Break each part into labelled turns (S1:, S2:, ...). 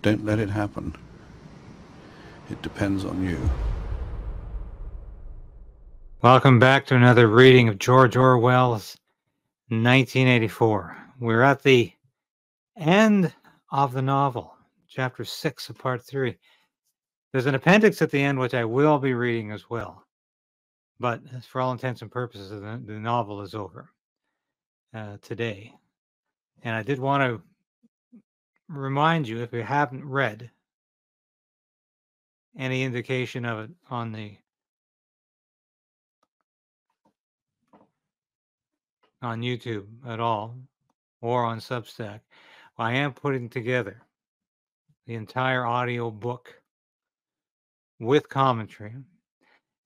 S1: Don't let it happen. It depends on you.
S2: Welcome back to another reading of George Orwell's 1984. We're at the end of the novel, chapter 6 of part 3. There's an appendix at the end which I will be reading as well. But for all intents and purposes, the novel is over today. And I did want to remind you, if you haven't read any indication of it on YouTube at all, or on Substack, I am putting together the entire audio book with commentary,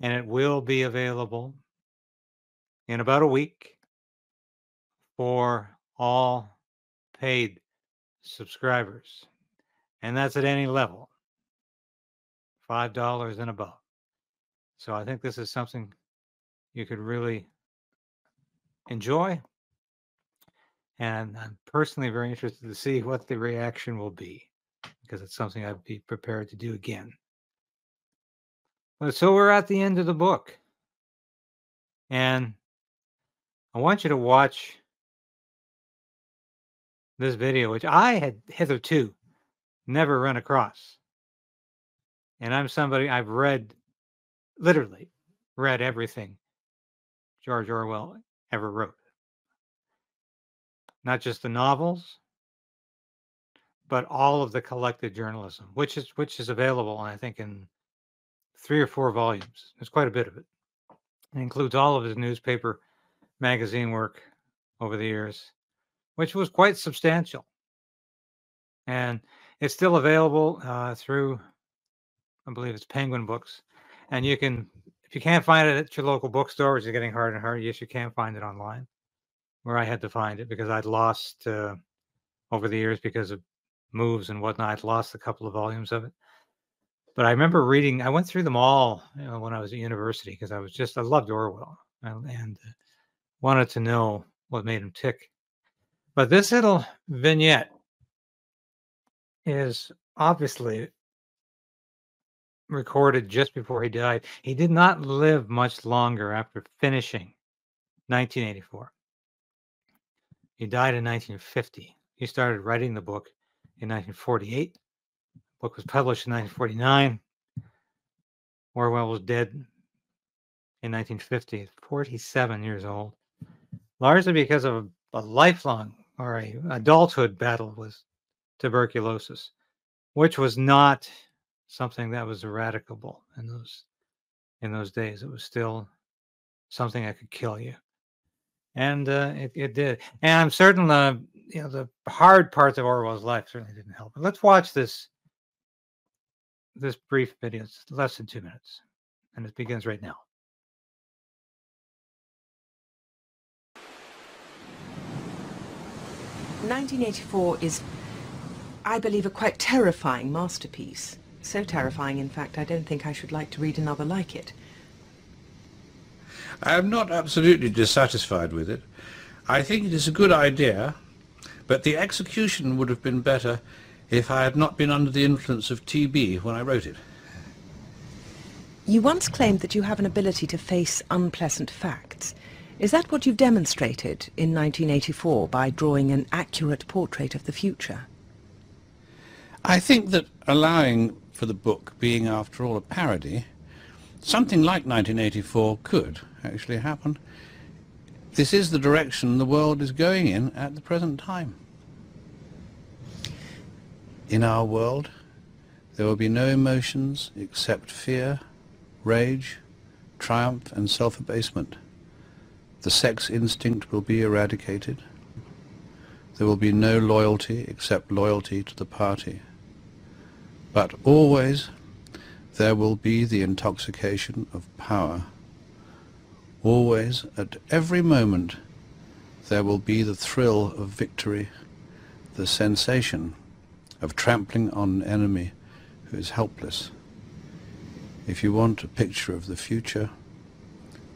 S2: and it will be available in about a week for all paid subscribers, and that's at any level, $5 and above. So I think this is something you could really enjoy, and I'm personally very interested to see what the reaction will be, because it's something I'd be prepared to do again. But so we're at the end of the book, and I want you to watch this video, which I had hitherto never run across. And I'm somebody, I've literally read everything George Orwell ever wrote. Not just the novels, but all of the collected journalism, which is available, I think, in 3 or 4 volumes. There's quite a bit of it. It includes all of his newspaper, magazine work over the years, which was quite substantial. And it's still available through, I believe it's Penguin Books. And you can, if you can't find it at your local bookstore, which is getting harder and harder, yes, you can find it online, where I had to find it because I'd lost, over the years because of moves and whatnot, I'd lost a couple of volumes of it. But I remember reading, I went through them all when I was at university, because I loved Orwell and wanted to know what made him tick. But this little vignette is obviously recorded just before he died. He did not live much longer after finishing 1984. He died in 1950. He started writing the book in 1948. The book was published in 1949. Orwell was dead in 1950, 47 years old, largely because of a lifelong or a adulthood battle with tuberculosis, which was not something that was eradicable in those days. It was still something that could kill you, and it did. And I'm certain the hard parts of Orwell's life certainly didn't help. But let's watch this brief video. It's less than 2 minutes, and it begins right now.
S3: 1984 is, I believe, a quite terrifying masterpiece. So terrifying, in fact, I don't think I should like to read another like it.
S1: I am not absolutely dissatisfied with it. I think it is a good idea, but the execution would have been better if I had not been under the influence of TB when I wrote it.
S3: You once claimed that you have an ability to face unpleasant facts. Is that what you've demonstrated in 1984 by drawing an accurate portrait of the future?
S1: I think that allowing for the book being, after all, a parody, something like 1984 could actually happen. This is the direction the world is going in at the present time. In our world, there will be no emotions except fear, rage, triumph and self-abasement. The sex instinct will be eradicated. There will be no loyalty except loyalty to the party. But always there will be the intoxication of power. Always, at every moment, there will be the thrill of victory, the sensation of trampling on an enemy who is helpless. If you want a picture of the future,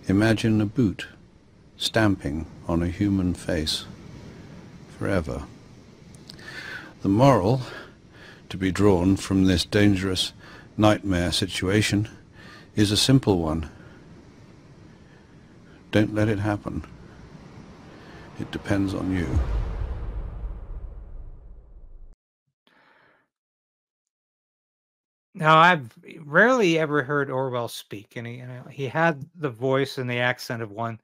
S1: imagine a boot stamping on a human face forever. The moral: to be drawn from this dangerous nightmare situation is a simple one. Don't let it happen. It depends on you.
S2: Now, I've rarely ever heard Orwell speak, and he had the voice and the accent of one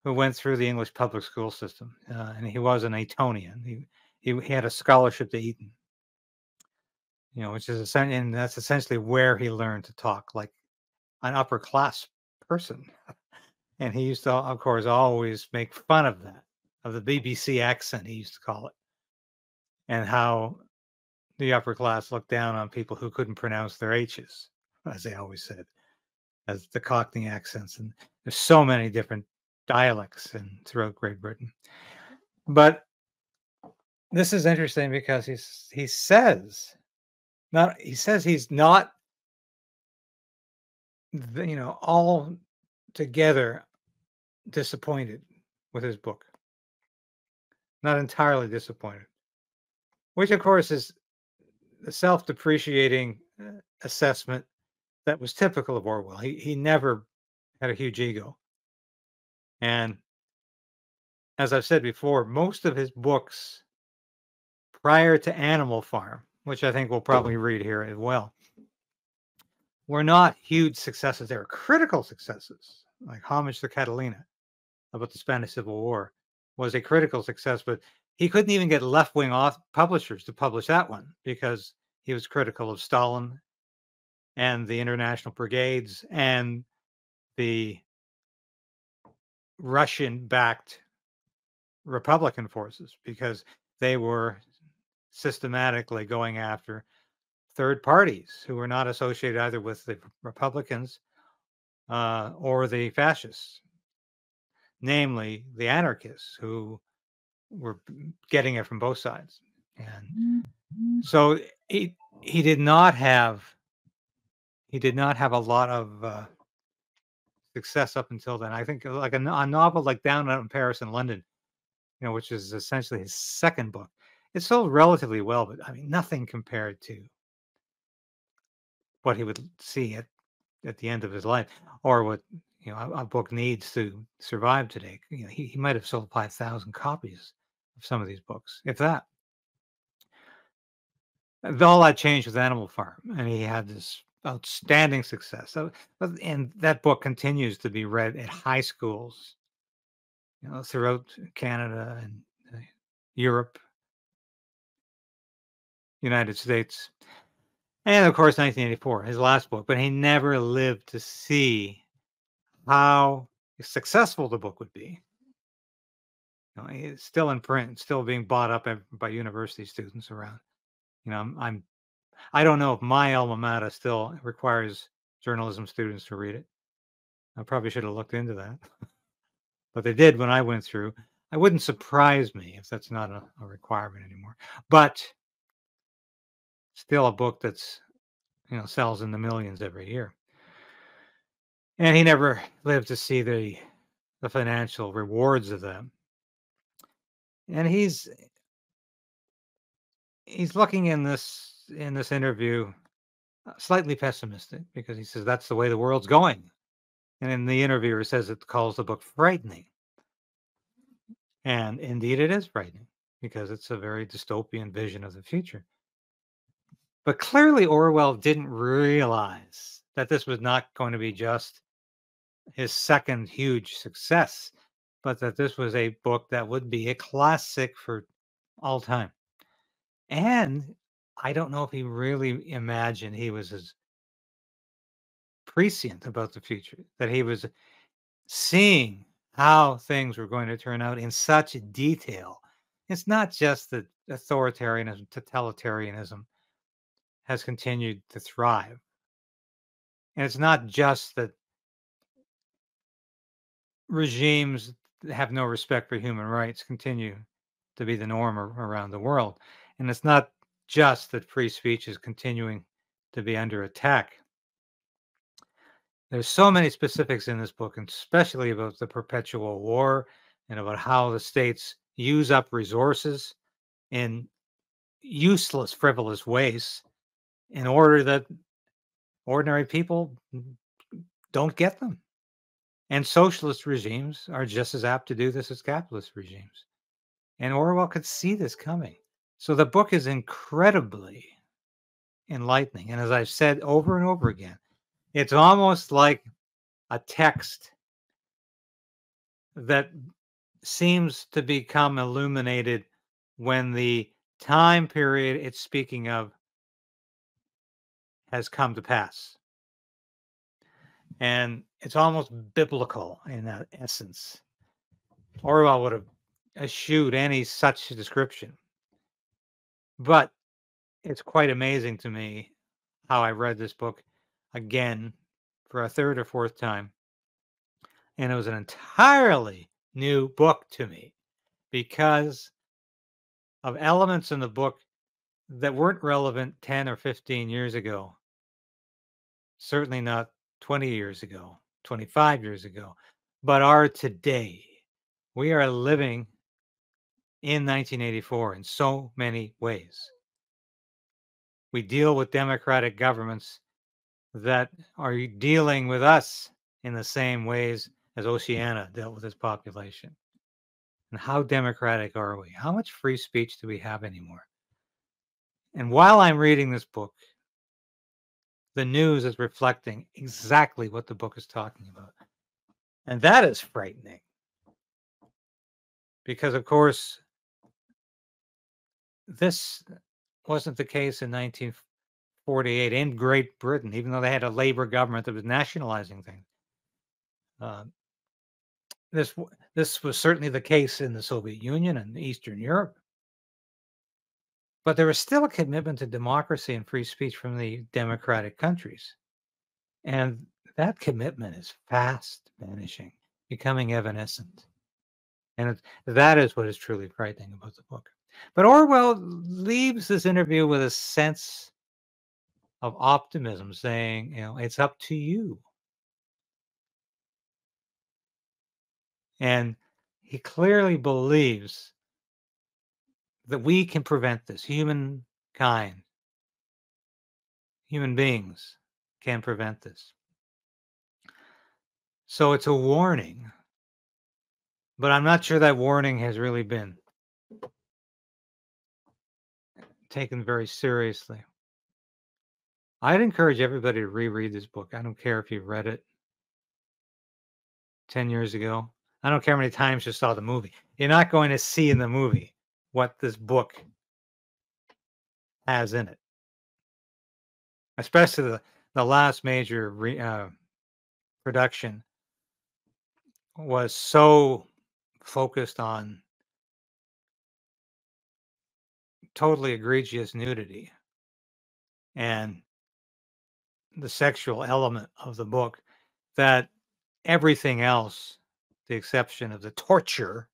S2: who went through the English public school system, and he was an Etonian. He had a scholarship to Eton, which is essentially, and that's essentially where he learned to talk like an upper class person. And he used to, of course, always make fun of that, of the BBC accent, he used to call it, and how the upper class looked down on people who couldn't pronounce their H's, as they always said, as the Cockney accents. And there's so many different dialects throughout Great Britain. But this is interesting because he says he's not, all together disappointed with his book. Not entirely disappointed, which of course is the self-depreciating assessment that was typical of Orwell. He never had a huge ego. And as I've said before, most of his books prior to Animal Farm, which I think we'll probably read here as well, were not huge successes. They were critical successes, like Homage to Catalina about the Spanish Civil War was a critical success, but he couldn't even get left-wing publishers to publish that one because he was critical of Stalin and the international brigades and the Russian-backed Republican forces, because they were systematically going after third parties who were not associated either with the Republicans or the fascists, namely the anarchists who were getting it from both sides. And so he did not have a lot of success up until then. I think like a novel like Down Out in Paris and London, which is essentially his second book, it sold relatively well, but I mean nothing compared to what he would see at the end of his life, or what a book needs to survive today. He might have sold 5,000 copies of some of these books, if that. All that changed with Animal Farm, and he had this outstanding success. So, and that book continues to be read at high schools, throughout Canada and Europe, United States, and of course 1984, his last book. But he never lived to see how successful the book would be. It's still in print, still being bought up by university students around. I don't know if my alma mater still requires journalism students to read it. I probably should have looked into that, but they did when I went through. It wouldn't surprise me if that's not a requirement anymore. But still a book that's sells in the millions every year. And he never lived to see the financial rewards of them. And he's looking in this interview slightly pessimistic, because he says that's the way the world's going. And then the interviewer says it calls the book frightening. And indeed it is frightening, because it's a very dystopian vision of the future. But clearly Orwell didn't realize that this was not going to be just his second huge success, but that this was a book that would be a classic for all time. And I don't know if he really imagined he was as prescient about the future, that he was seeing how things were going to turn out in such detail. It's not just that authoritarianism, totalitarianism has continued to thrive. And it's not just that regimes that have no respect for human rights continue to be the norm around the world. And it's not just that free speech is continuing to be under attack. There's so many specifics in this book, and especially about the perpetual war and about how the states use up resources in useless, frivolous waste in order that ordinary people don't get them. And socialist regimes are just as apt to do this as capitalist regimes. And Orwell could see this coming. So the book is incredibly enlightening. And as I've said over and over again, it's almost like a text that seems to become illuminated when the time period it's speaking of has come to pass. And it's almost biblical in that essence. Orwell would have eschewed any such description. But it's quite amazing to me how I read this book again for a third or fourth time. And it was an entirely new book to me because of elements in the book that weren't relevant 10 or 15 years ago. Certainly not 20 years ago, 25 years ago, but are today. We are living in 1984 in so many ways. We deal with democratic governments that are dealing with us in the same ways as Oceania dealt with its population. And how democratic are we? How much free speech do we have anymore? And while I'm reading this book, the news is reflecting exactly what the book is talking about. And that is frightening. Because, of course, this wasn't the case in 1948 in Great Britain, even though they had a Labour government that was nationalizing things. This was certainly the case in the Soviet Union and Eastern Europe. But there was still a commitment to democracy and free speech from the democratic countries. And that commitment is fast vanishing, becoming evanescent. And that is what is truly frightening about the book. But Orwell leaves this interview with a sense of optimism, saying, it's up to you. And he clearly believes that we can prevent this. Humankind, human beings can prevent this. So it's a warning. But I'm not sure that warning has really been taken very seriously. I'd encourage everybody to reread this book. I don't care if you read it 10 years ago. I don't care how many times you saw the movie. You're not going to see in the movie what this book has in it. Especially the last major production was so focused on totally egregious nudity and the sexual element of the book that everything else, the exception of the torture,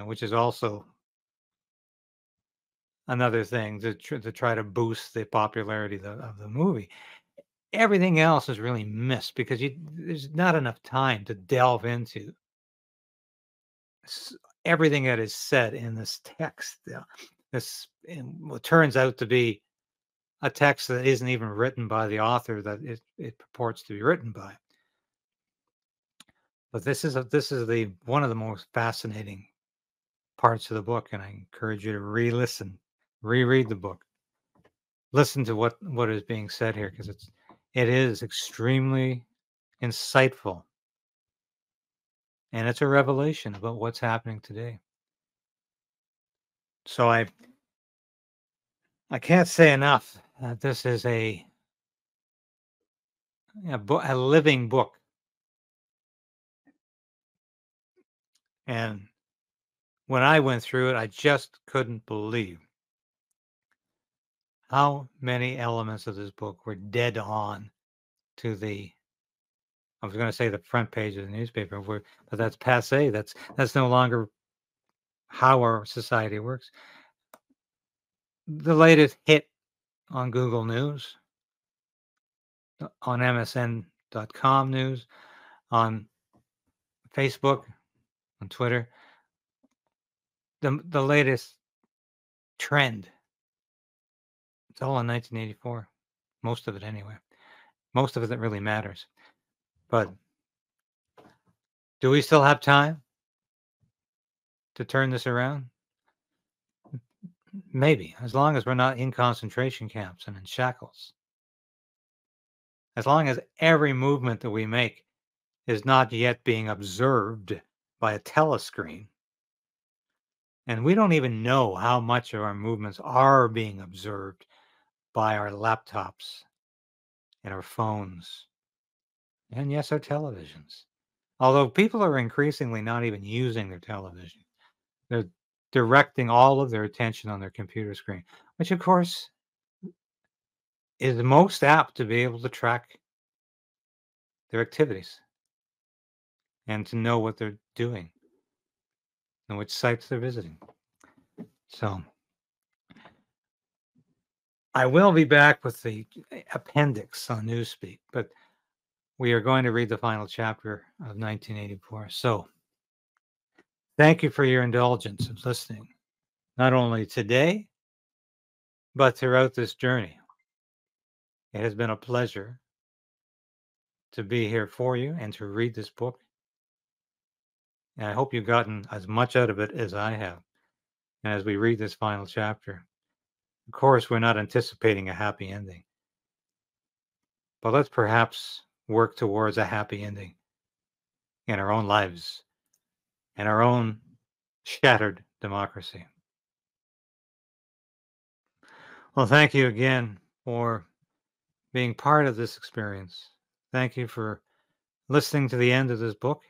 S2: which is also another thing to try to boost the popularity of the movie. Everything else is really missed because there's not enough time to delve into everything that is said in this text. What turns out to be a text that isn't even written by the author that it purports to be written by. But this is one of the most fascinating parts of the book, and I encourage you to reread the book, listen to what is being said here, because it is extremely insightful, and it's a revelation about what's happening today. So I can't say enough that this is a living book, and when I went through it, I just couldn't believe how many elements of this book were dead on to I was going to say the front page of the newspaper, but that's passé. That's no longer how our society works. The latest hit on Google News, on MSN.com news, on Facebook, on Twitter. The latest trend. It's all in 1984. Most of it, anyway. Most of it that really matters. But do we still have time to turn this around? Maybe, as long as we're not in concentration camps and in shackles. As long as every movement that we make is not yet being observed by a telescreen. And we don't even know how much of our movements are being observed by our laptops and our phones. And yes, our televisions. Although people are increasingly not even using their television. They're directing all of their attention on their computer screen, which of course is most apt to be able to track their activities and to know what they're doing and which sites they're visiting. So I will be back with the appendix on Newspeak, but we are going to read the final chapter of 1984. So thank you for your indulgence of listening, not only today, but throughout this journey. It has been a pleasure to be here for you and to read this book. And I hope you've gotten as much out of it as I have. And as we read this final chapter, of course, we're not anticipating a happy ending, but let's perhaps work towards a happy ending in our own lives and our own shattered democracy. Well, thank you again for being part of this experience. Thank you for listening to the end of this book.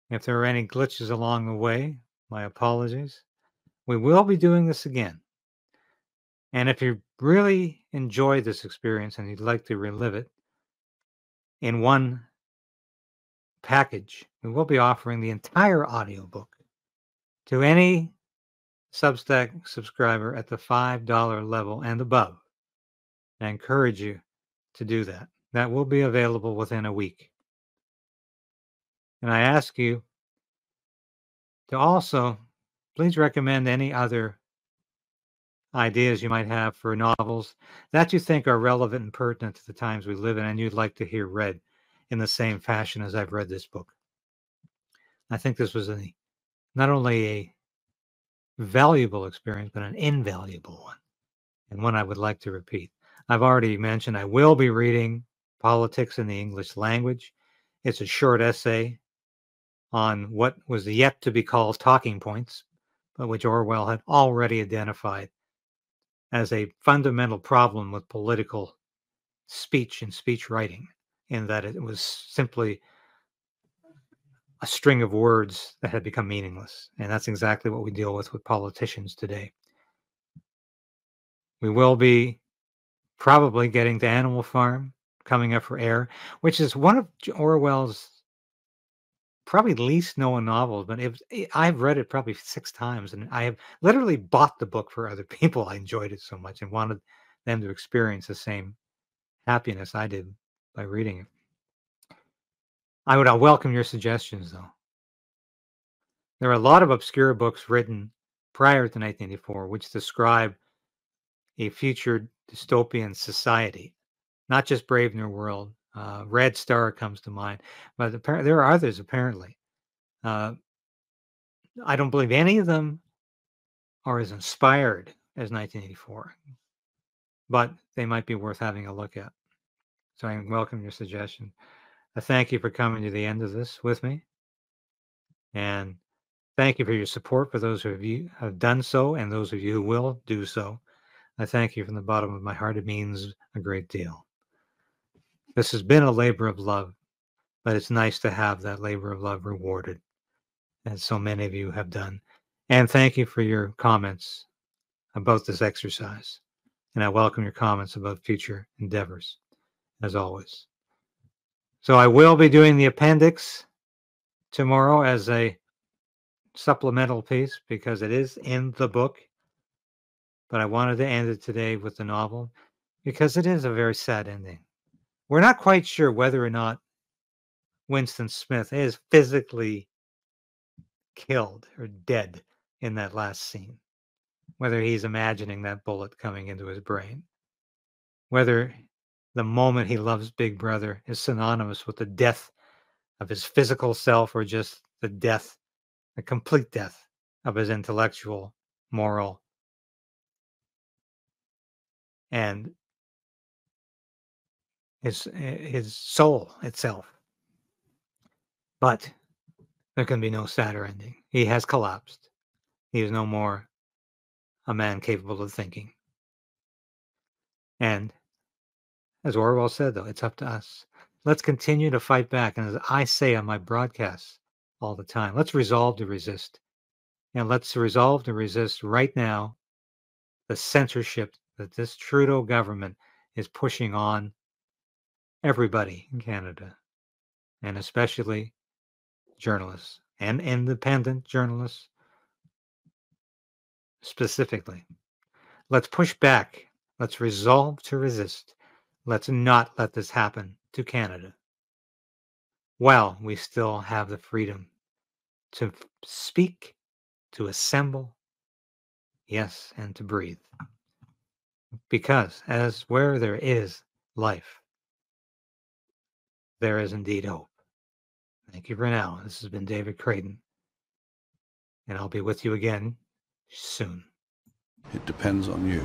S2: If there are any glitches along the way, my apologies. We will be doing this again. And if you really enjoyed this experience and you'd like to relive it in one package, we will be offering the entire audiobook to any Substack subscriber at the $5 level and above. I encourage you to do that. That will be available within a week. And I ask you to also please recommend any other ideas you might have for novels that you think are relevant and pertinent to the times we live in and you'd like to hear read in the same fashion as I've read this book. I think this was not only a valuable experience, but an invaluable one, and one I would like to repeat. I've already mentioned I will be reading Politics in the English Language. It's a short essay on what was yet to be called talking points, but which Orwell had already identified as a fundamental problem with political speech and speech writing, in that it was simply a string of words that had become meaningless. And that's exactly what we deal with politicians today. We will be probably getting to Animal Farm coming up for air, which is one of Orwell's probably least known novels, but I've read it probably 6 times, and I have literally bought the book for other people. I enjoyed it so much and wanted them to experience the same happiness I did by reading it. I would welcome your suggestions, though. There are a lot of obscure books written prior to 1984 which describe a future dystopian society, not just Brave New World. Red Star comes to mind, but there are others apparently. I don't believe any of them are as inspired as 1984, but they might be worth having a look at. So I welcome your suggestion. I thank you for coming to the end of this with me, and thank you for your support for those of you who have done so and those of you who will do so. I thank you from the bottom of my heart. It means a great deal. This has been a labor of love, but it's nice to have that labor of love rewarded, as so many of you have done. And thank you for your comments about this exercise. And I welcome your comments about future endeavors, as always. So I will be doing the appendix tomorrow as a supplemental piece because it is in the book. But I wanted to end it today with the novel because it is a very sad ending. We're not quite sure whether or not Winston Smith is physically killed or dead in that last scene. whether he's imagining that bullet coming into his brain, whether the moment he loves Big Brother is synonymous with the death of his physical self or just the complete death of his intellectual, moral, and his soul itself. But there can be no sadder ending. He has collapsed. He is no more a man capable of thinking. And as Orwell said, though, it's up to us. Let's continue to fight back. And as I say on my broadcasts all the time, let's resolve to resist. And let's resolve to resist right now the censorship that this Trudeau government is pushing on everybody in Canada, and especially journalists and independent journalists specifically. Let's push back. Let's resolve to resist. Let's not let this happen to Canada while we still have the freedom to speak, to assemble, yes, and to breathe. Because as where there is life, there is indeed hope. Thank you for now. This has been David Krayden, and I'll be with you again soon.
S1: It depends on you.